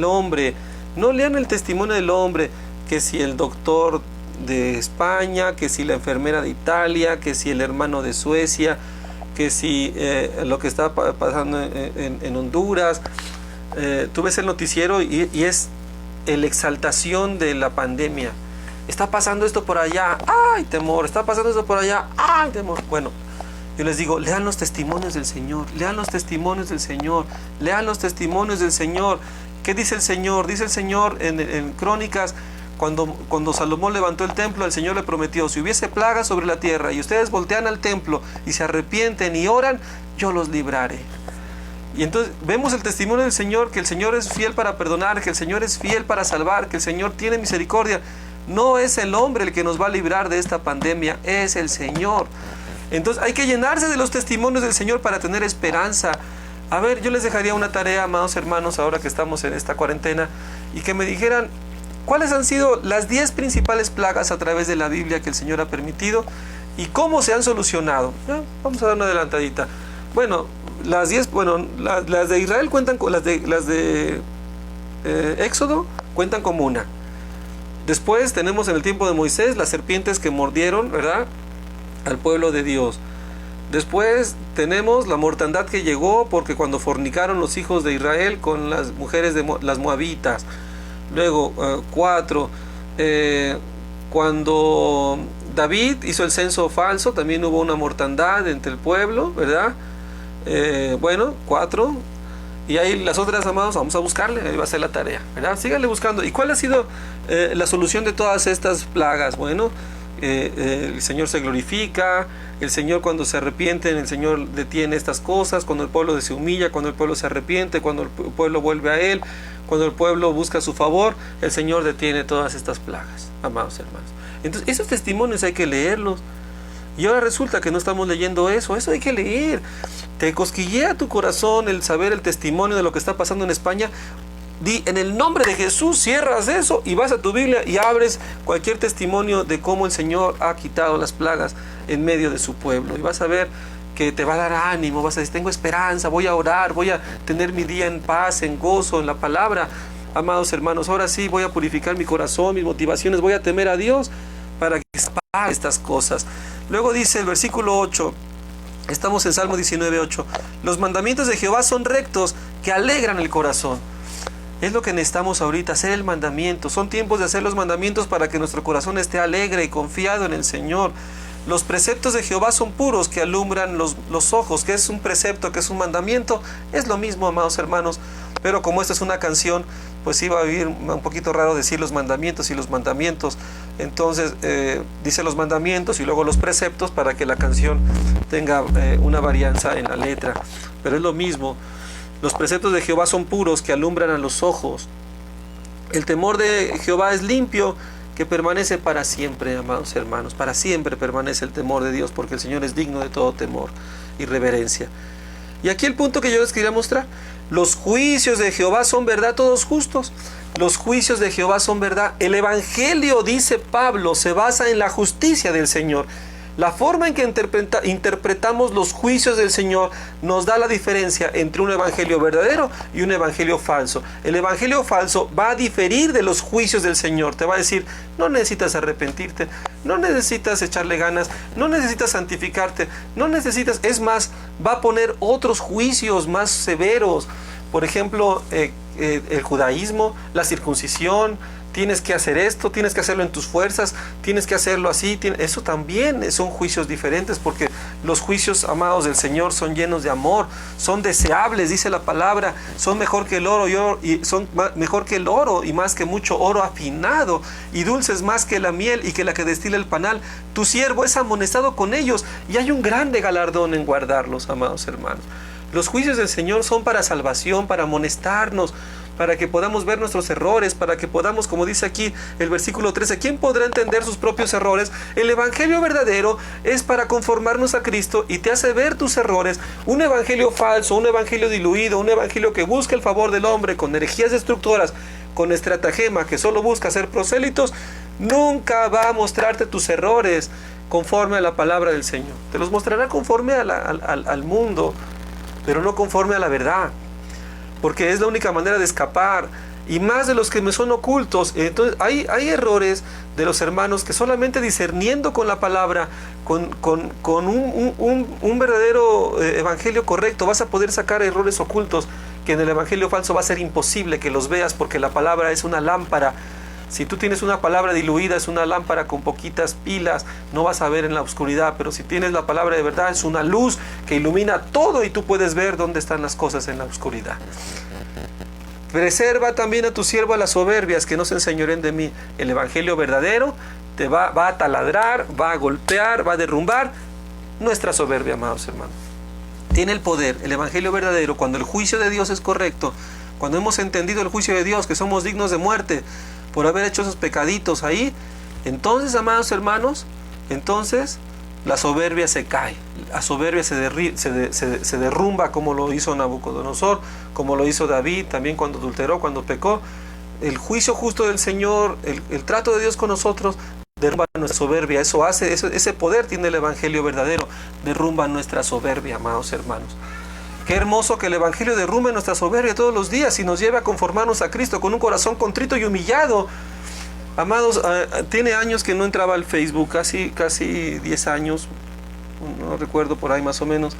hombre. No lean el testimonio del hombre, que si el doctor de España, que si la enfermera de Italia, que si el hermano de Suecia, que si lo que está pasando en Honduras. Tú ves el noticiero y es la exaltación de la pandemia. Está pasando esto por allá, ¡ay, temor! Está pasando esto por allá, ¡ay, temor! Bueno, yo les digo, lean los testimonios del Señor, lean los testimonios del Señor, lean los testimonios del Señor. ¿Qué dice el Señor? Dice el Señor en Crónicas, cuando Salomón levantó el templo, el Señor le prometió, si hubiese plagas sobre la tierra y ustedes voltean al templo y se arrepienten y oran, yo los libraré. Y entonces vemos el testimonio del Señor, que el Señor es fiel para perdonar, que el Señor es fiel para salvar, que el Señor tiene misericordia. No es el hombre el que nos va a librar de esta pandemia, es el Señor. Entonces hay que llenarse de los testimonios del Señor para tener esperanza. A ver, yo les dejaría una tarea, amados hermanos, ahora que estamos en esta cuarentena, y que me dijeran cuáles han sido las 10 principales plagas a través de la Biblia que el Señor ha permitido y cómo se han solucionado. Vamos a dar una adelantadita. Bueno, las 10, las de Israel cuentan con las de Éxodo cuentan como una. Después tenemos en el tiempo de Moisés las serpientes que mordieron, ¿verdad?, al pueblo de Dios. Después tenemos la mortandad que llegó porque cuando fornicaron los hijos de Israel con las mujeres de las moabitas. Luego 4, cuando David hizo el censo falso, también hubo una mortandad entre el pueblo, ¿verdad? 4. Y ahí las otras, amados, vamos a buscarle, ahí va a ser la tarea, ¿verdad? Síganle buscando. ¿Y cuál ha sido la solución de todas estas plagas? Bueno, el Señor se glorifica, el Señor cuando se arrepienten, el Señor detiene estas cosas, cuando el pueblo se humilla, cuando el pueblo se arrepiente, cuando el pueblo vuelve a Él, cuando el pueblo busca su favor, el Señor detiene todas estas plagas, amados hermanos. Entonces, esos testimonios hay que leerlos. Y ahora resulta que no estamos leyendo eso hay que leer. Te cosquillea tu corazón el saber el testimonio de lo que está pasando en España. Di, en el nombre de Jesús, cierras eso y vas a tu Biblia y abres cualquier testimonio de cómo el Señor ha quitado las plagas en medio de su pueblo. Y vas a ver que te va a dar ánimo, vas a decir, tengo esperanza, voy a orar, voy a tener mi día en paz, en gozo, en la palabra. Amados hermanos, ahora sí voy a purificar mi corazón, mis motivaciones, voy a temer a Dios para que sepa estas cosas. Luego dice el versículo 8, estamos en Salmo 19:8, los mandamientos de Jehová son rectos, que alegran el corazón. Es lo que necesitamos ahorita, hacer el mandamiento. Son tiempos de hacer los mandamientos para que nuestro corazón esté alegre y confiado en el Señor. Los preceptos de Jehová son puros, que alumbran los ojos. ¿Qué es un precepto? ¿Qué es un mandamiento? Es lo mismo, amados hermanos. Pero como esta es una canción, pues iba a vivir un poquito raro decir los mandamientos y los mandamientos. Entonces dice los mandamientos y luego los preceptos para que la canción tenga una varianza en la letra. Pero es lo mismo. Los preceptos de Jehová son puros, que alumbran a los ojos. El temor de Jehová es limpio, que permanece para siempre, amados hermanos. Para siempre permanece el temor de Dios, porque el Señor es digno de todo temor y reverencia. Y aquí el punto que yo les quería mostrar. Los juicios de Jehová son verdad, todos justos. Los juicios de Jehová son verdad. El Evangelio, dice Pablo, se basa en la justicia del Señor. La forma en que interpretamos los juicios del Señor nos da la diferencia entre un evangelio verdadero y un evangelio falso. El evangelio falso va a diferir de los juicios del Señor. Te va a decir, no necesitas arrepentirte, no necesitas echarle ganas, no necesitas santificarte, no necesitas, es más, va a poner otros juicios más severos. Por ejemplo, el judaísmo, la circuncisión. Tienes que hacer esto, tienes que hacerlo en tus fuerzas, tienes que hacerlo así. Eso también son juicios diferentes, porque los juicios, amados del Señor, son llenos de amor, son deseables, dice la palabra, son mejor que el oro y son mejor que el oro y más que mucho oro afinado y dulces más que la miel y que la que destila el panal. Tu siervo es amonestado con ellos y hay un grande galardón en guardarlos, amados hermanos. Los juicios del Señor son para salvación, para amonestarnos, para que podamos ver nuestros errores, para que podamos, como dice aquí el versículo 13, ¿quién podrá entender sus propios errores? El evangelio verdadero es para conformarnos a Cristo y te hace ver tus errores. Un evangelio falso, un evangelio diluido, un evangelio que busca el favor del hombre con herejías destructoras, con estratagema, que solo busca ser prosélitos, nunca va a mostrarte tus errores conforme a la palabra del Señor. Te los mostrará conforme al mundo, pero no conforme a la verdad, porque es la única manera de escapar, y más de los que me son ocultos. Entonces hay errores de los hermanos que solamente discerniendo con la palabra, con un verdadero evangelio correcto, vas a poder sacar errores ocultos que en el evangelio falso va a ser imposible que los veas, porque la palabra es una lámpara. Si tú tienes una palabra diluida, es una lámpara con poquitas pilas, no vas a ver en la oscuridad, pero si tienes la palabra de verdad, es una luz que ilumina todo y tú puedes ver dónde están las cosas en la oscuridad. Preserva también a tu siervo a las soberbias, que no se enseñoren de mí. El evangelio verdadero te va a taladrar, va a golpear, va a derrumbar nuestra soberbia, amados hermanos. Tiene el poder, el evangelio verdadero, cuando el juicio de Dios es correcto, cuando hemos entendido el juicio de Dios, que somos dignos de muerte por haber hecho esos pecaditos ahí, entonces, amados hermanos, entonces la soberbia se cae, la soberbia se derrumba, como lo hizo Nabucodonosor, como lo hizo David también cuando adulteró, cuando pecó. El juicio justo del Señor, el trato de Dios con nosotros derrumba nuestra soberbia. Ese poder tiene el evangelio verdadero, derrumba nuestra soberbia, amados hermanos. Qué hermoso que el evangelio derrumbe nuestra soberbia todos los días y nos lleve a conformarnos a Cristo con un corazón contrito y humillado. Amados, tiene años que no entraba al Facebook, casi 10 años, no recuerdo, por ahí más o menos.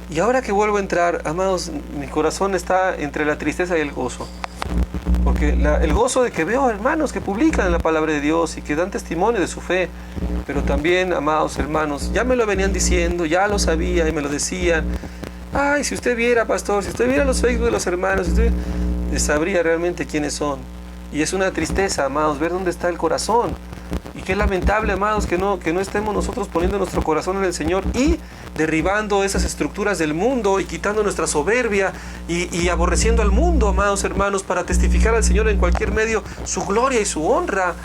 Y ahora que vuelvo a entrar, amados, mi corazón está entre la tristeza y el gozo. Porque el gozo de que veo hermanos que publican la palabra de Dios y que dan testimonio de su fe. Pero también, amados hermanos, ya me lo venían diciendo, ya lo sabía y me lo decían. Ay, si usted viera, pastor, si usted viera los Facebook de los hermanos, si usted sabría realmente quiénes son. Y es una tristeza, amados, ver dónde está el corazón. Y qué lamentable, amados, que no estemos nosotros poniendo nuestro corazón en el Señor y derribando esas estructuras del mundo y quitando nuestra soberbia y aborreciendo al mundo, amados hermanos, para testificar al Señor en cualquier medio su gloria y su honra.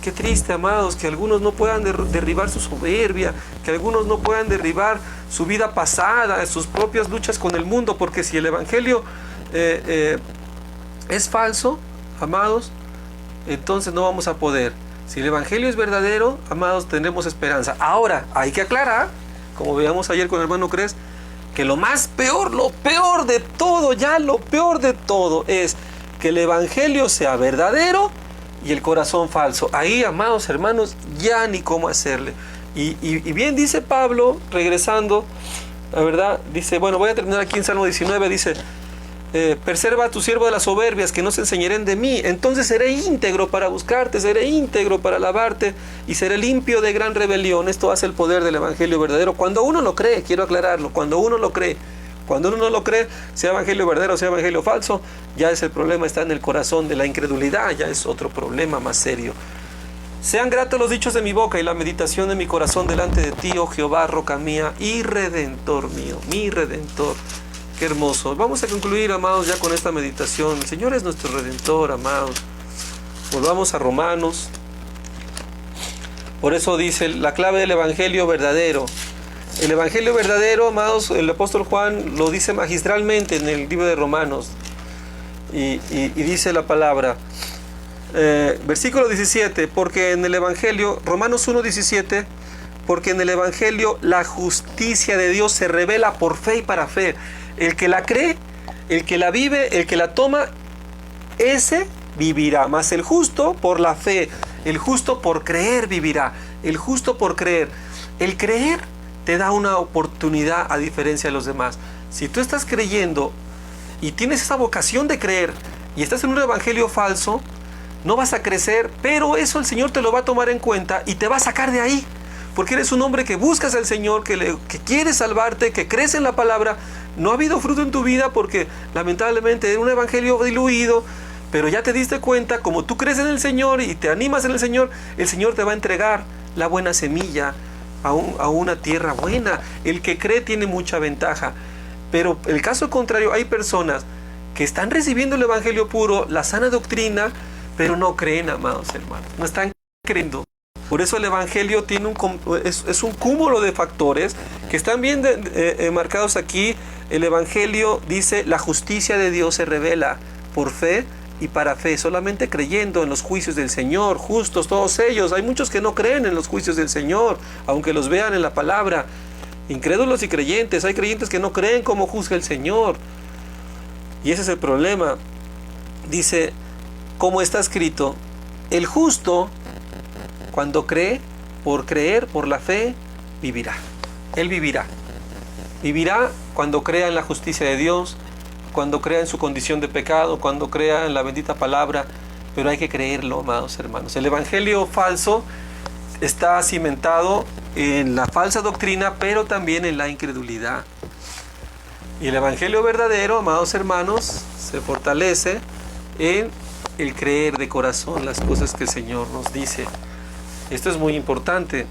Qué triste, amados, que algunos no puedan derribar su soberbia, que algunos no puedan derribar su vida pasada, sus propias luchas con el mundo, porque si el Evangelio es falso, amados, entonces no vamos a poder. Si el Evangelio es verdadero, amados, tendremos esperanza. Ahora, hay que aclarar, como veíamos ayer con el hermano Cres, que lo peor de todo, ya lo peor de todo es que el Evangelio sea verdadero y el corazón falso. Ahí, amados hermanos, ya ni cómo hacerle. Y bien dice Pablo, regresando, la verdad, dice, bueno, voy a terminar aquí en Salmo 19, dice, preserva a tu siervo de las soberbias, que no se enseñaren de mí. Entonces seré íntegro para buscarte, seré íntegro para alabarte y seré limpio de gran rebelión. Esto hace el poder del Evangelio verdadero. Cuando uno lo cree, quiero aclararlo, cuando uno lo cree, sea Evangelio verdadero, sea Evangelio falso, ya es el problema, está en el corazón de la incredulidad, ya es otro problema más serio. Sean gratos los dichos de mi boca y la meditación de mi corazón delante de ti, oh Jehová, roca mía y redentor mío, mi redentor. Qué hermoso. Vamos a concluir, amados, ya con esta meditación. El Señor es nuestro redentor, amados. Volvamos a Romanos. Por eso dice la clave del Evangelio verdadero. El Evangelio verdadero, amados, el apóstol Juan lo dice magistralmente en el libro de Romanos. Y dice la palabra, versículo 17, porque en el Evangelio, Romanos 1:17, porque en el Evangelio la justicia de Dios se revela por fe y para fe. El que la cree, el que la vive, el que la toma, ese vivirá. Mas el justo por la fe, el justo por creer vivirá. El justo por creer. El creer te da una oportunidad a diferencia de los demás. Si tú estás creyendo y tienes esa vocación de creer y estás en un evangelio falso, no vas a crecer, pero eso el Señor te lo va a tomar en cuenta y te va a sacar de ahí. Porque eres un hombre que buscas al Señor, que quiere salvarte, que crees en la palabra. No ha habido fruto en tu vida porque lamentablemente es un evangelio diluido, pero ya te diste cuenta, como tú crees en el Señor y te animas en el Señor te va a entregar la buena semilla a una tierra buena. El que cree tiene mucha ventaja. Pero el caso contrario, hay personas que están recibiendo el evangelio puro, la sana doctrina, pero no creen, amados hermanos. No están creyendo. Por eso el Evangelio tiene es un cúmulo de factores que están bien marcados aquí. El Evangelio dice, la justicia de Dios se revela por fe y para fe, solamente creyendo en los juicios del Señor, justos todos ellos. Hay muchos que no creen en los juicios del Señor, aunque los vean en la palabra. Incrédulos y creyentes, hay creyentes que no creen cómo juzga el Señor. Y ese es el problema. Dice, como está escrito, el justo, cuando cree, por creer, por la fe, vivirá. Él vivirá. Vivirá cuando crea en la justicia de Dios, cuando crea en su condición de pecado, cuando crea en la bendita palabra. Pero hay que creerlo, amados hermanos. El evangelio falso está cimentado en la falsa doctrina, pero también en la incredulidad. Y el evangelio verdadero, amados hermanos, se fortalece en el creer de corazón las cosas que el Señor nos dice. Esto es muy importante.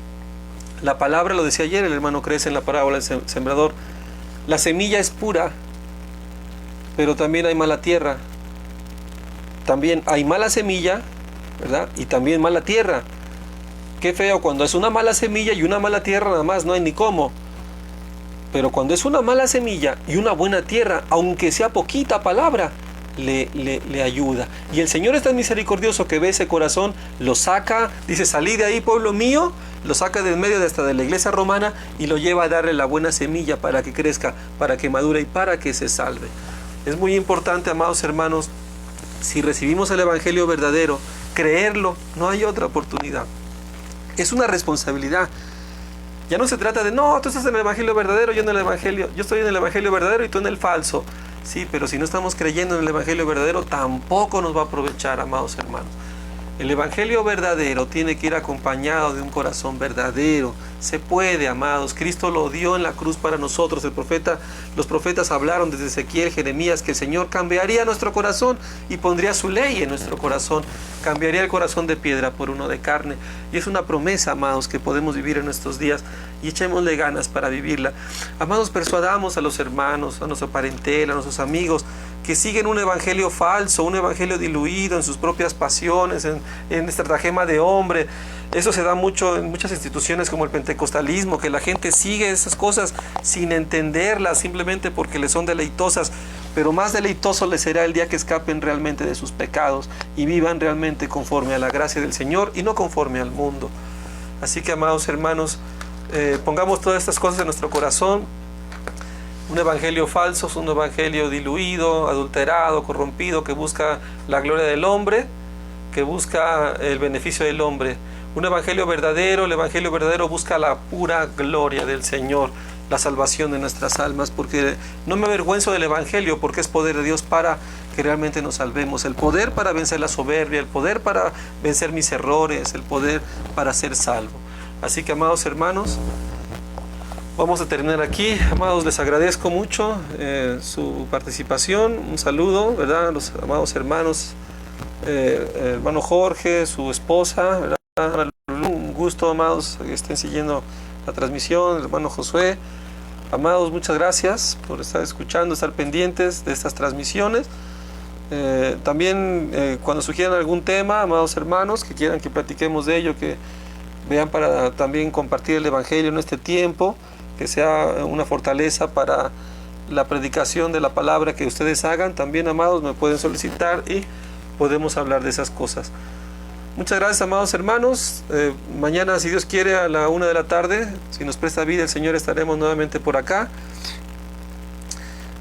La palabra, lo decía ayer el hermano Cres en la parábola del sembrador, la semilla es pura, pero también hay mala tierra. También hay mala semilla, ¿verdad? Y también mala tierra. Qué feo cuando es una mala semilla y una mala tierra, nada más, no hay ni cómo. Pero cuando es una mala semilla y una buena tierra, aunque sea poquita palabra, le ayuda. Y el Señor es tan misericordioso que ve ese corazón, lo saca, dice, salí de ahí, pueblo mío, lo saca de en medio de la iglesia romana y lo lleva a darle la buena semilla para que crezca, para que madure y para que se salve. Es muy importante, amados hermanos, si recibimos el evangelio verdadero, creerlo, no hay otra oportunidad. Es una responsabilidad. Ya no se trata de, no, tú estás en el evangelio verdadero, yo estoy en el evangelio verdadero y tú en el falso. Sí, pero si no estamos creyendo en el evangelio verdadero, tampoco nos va a aprovechar, amados hermanos. El evangelio verdadero tiene que ir acompañado de un corazón verdadero. Se puede, amados. Cristo lo dio en la cruz para nosotros. Los profetas hablaron desde Ezequiel, Jeremías, que el Señor cambiaría nuestro corazón y pondría su ley en nuestro corazón. Cambiaría el corazón de piedra por uno de carne. Y es una promesa, amados, que podemos vivir en estos días, y echémosle ganas para vivirla. Amados, persuadamos a los hermanos, a nuestra parentela, a nuestros amigos, que siguen un evangelio falso, un evangelio diluido en sus propias pasiones, en estratagema de hombre. Eso se da mucho en muchas instituciones como el pentecostalismo, que la gente sigue esas cosas sin entenderlas, simplemente porque les son deleitosas. Pero más deleitoso les será el día que escapen realmente de sus pecados y vivan realmente conforme a la gracia del Señor y no conforme al mundo. Así que, amados hermanos, pongamos todas estas cosas en nuestro corazón. Un evangelio falso es un evangelio diluido, adulterado, corrompido, que busca la gloria del hombre, que busca el beneficio del hombre. Un evangelio verdadero, el evangelio verdadero busca la pura gloria del Señor, la salvación de nuestras almas, porque no me avergüenzo del evangelio, porque es poder de Dios para que realmente nos salvemos, el poder para vencer la soberbia, el poder para vencer mis errores, el poder para ser salvo. Así que, amados hermanos, vamos a terminar aquí. Amados, les agradezco mucho su participación. Un saludo, ¿verdad?, a los amados hermanos, hermano Jorge, su esposa, ¿verdad?, un gusto, amados, que estén siguiendo la transmisión, el hermano Josué. Amados, muchas gracias por estar escuchando, estar pendientes de estas transmisiones. También cuando sugieran algún tema, amados hermanos, que quieran que platiquemos de ello, que vean para también compartir el evangelio en este tiempo, que sea una fortaleza para la predicación de la palabra que ustedes hagan, también, amados, me pueden solicitar y podemos hablar de esas cosas. Muchas gracias, amados hermanos. Mañana, si Dios quiere, a la 1 de la tarde, si nos presta vida el Señor, estaremos nuevamente por acá.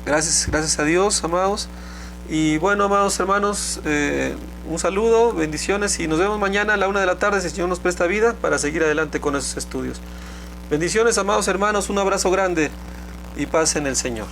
Gracias a Dios, amados. Y bueno, amados hermanos, un saludo, bendiciones, y nos vemos mañana a la 1 de la tarde, si el Señor nos presta vida, para seguir adelante con esos estudios. Bendiciones, amados hermanos, un abrazo grande y paz en el Señor.